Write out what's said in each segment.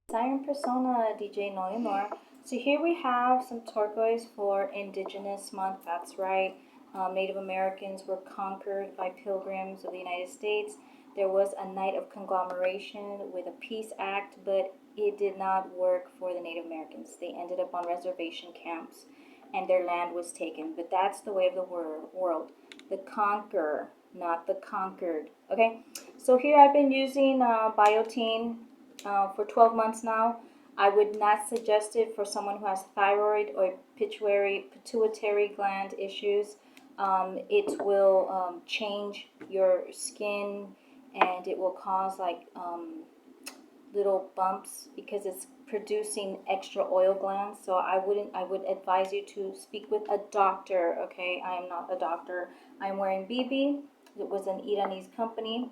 Siren Persona DJ Noyamor. So here we have some turquoise for Indigenous Month. That's right. Native Americans were conquered by pilgrims of the United States. There was a night of conglomeration with a peace act, but it did not work for the Native Americans. They ended up on reservation camps and their land was taken. But that's the way of the world. The conqueror, not the conquered. Okay, so here I've been using biotin for 12 months now. I would not suggest it for someone who has thyroid or pituitary gland issues. It will change your skin and it will cause like little bumps because it's producing extra oil glands. So I would advise you to speak with a doctor. Okay, I am not a doctor. I'm wearing BB. It was an Iranese company.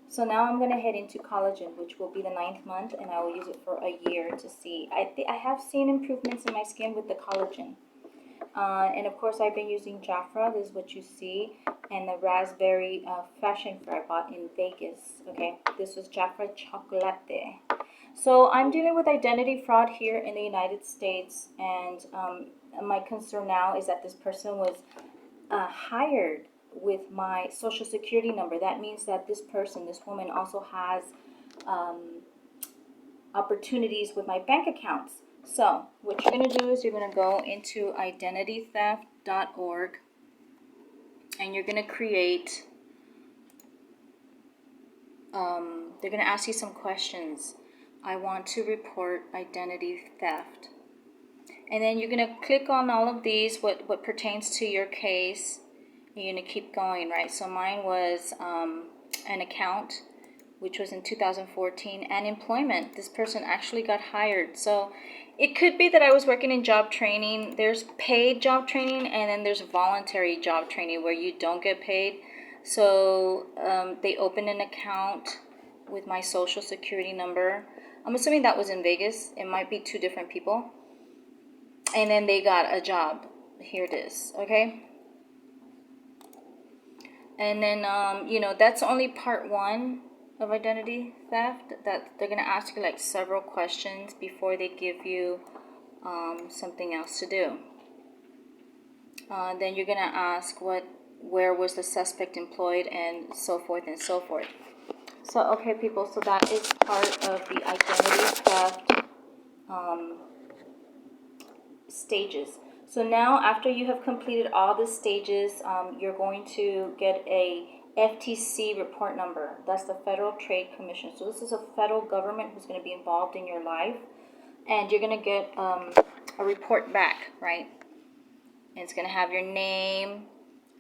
So now I'm going to head into collagen, which will be the 9th month, and I will use it for a year to see. I have seen improvements in my skin with the collagen. And of course, I've been using Jafra. This is what you see. And the raspberry fashion fruit I bought in Vegas. Okay, this was Jafra Chocolate. So I'm dealing with identity fraud here in the United States, and my concern now is that this person was hired with my social security number. That means that this person, this woman, also has opportunities with my bank accounts. So what you're going to do is you're going to go into identitytheft.org and you're going to create, they're going to ask you some questions. I want to report identity theft. And then you're going to click on all of these, what pertains to your case. And you're going to keep going, right? So mine was an account, which was in 2014, and employment. This person actually got hired. So it could be that I was working in job training. There's paid job training, and then there's voluntary job training where you don't get paid. So they opened an account with my social security number. I'm assuming that was in Vegas. It might be two different people. And then they got a job. Here it is, okay? And then, that's only part one of identity theft. That they're going to ask you like several questions before they give you something else to do. Then you're going to ask where was the suspect employed, and so forth and so forth. So, okay, people, so that is part of the identity theft stages. So now, after you have completed all the stages, you're going to get a FTC report number. That's the Federal Trade Commission. So this is a federal government who's going to be involved in your life, and you're going to get a report back, right? And it's going to have your name,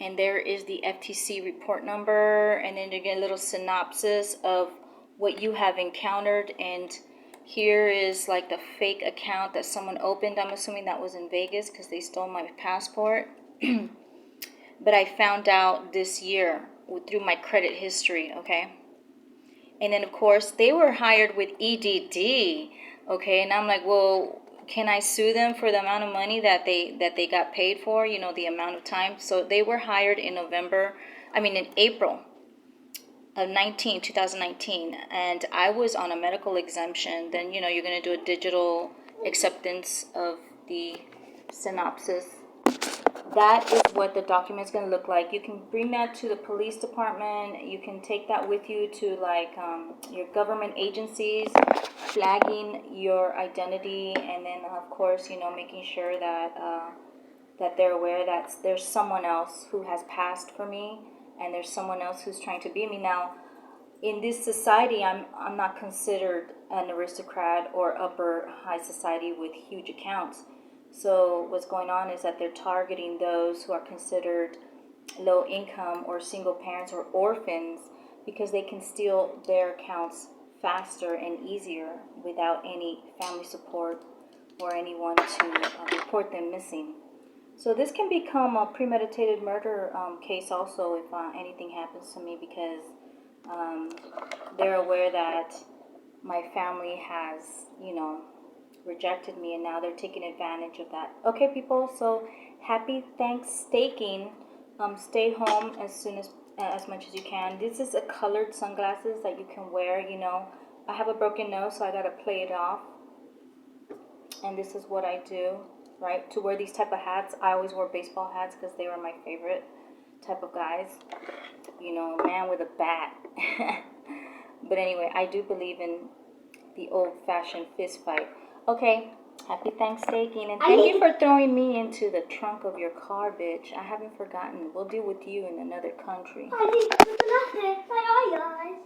and there is the FTC report number, and then you get a little synopsis of what you have encountered. And here is like the fake account that someone opened. I'm assuming that was in Vegas because they stole my passport. But I found out this year through my credit history, okay? And then, of course, they were hired with EDD, okay? And I'm like, well, can I sue them for the amount of money that they got paid for, the amount of time? So they were hired in April of 2019, and I was on a medical exemption. Then, you're going to do a digital acceptance of the synopsis. That is what the document is going to look like. You can bring that to the police department. You can take that with you to your government agencies, flagging your identity, and then of course making sure that they're aware that there's someone else who has passed for me, and there's someone else who's trying to be me. Now, in this society, I'm not considered an aristocrat or upper high society with huge accounts. So what's going on is that they're targeting those who are considered low income or single parents or orphans because they can steal their accounts faster and easier without any family support or anyone to report them missing. So this can become a premeditated murder case also if anything happens to me, because they're aware that my family has, rejected me, and now they're taking advantage of that. Okay, people, so happy Thanksgiving. Stay home as much as you can. This is a colored sunglasses that you can wear. I have a broken nose, so I gotta play it off. and this is what I do, right? To wear these type of hats, I always wore baseball hats because they were my favorite type of guys. You know, a man with a bat. But anyway, I do believe in the old-fashioned fist fight. Okay, happy Thanksgiving, and thank you for throwing me into the trunk of your car, bitch. I haven't forgotten. We'll deal with you in another country. I need to put it up there. Bye, guys.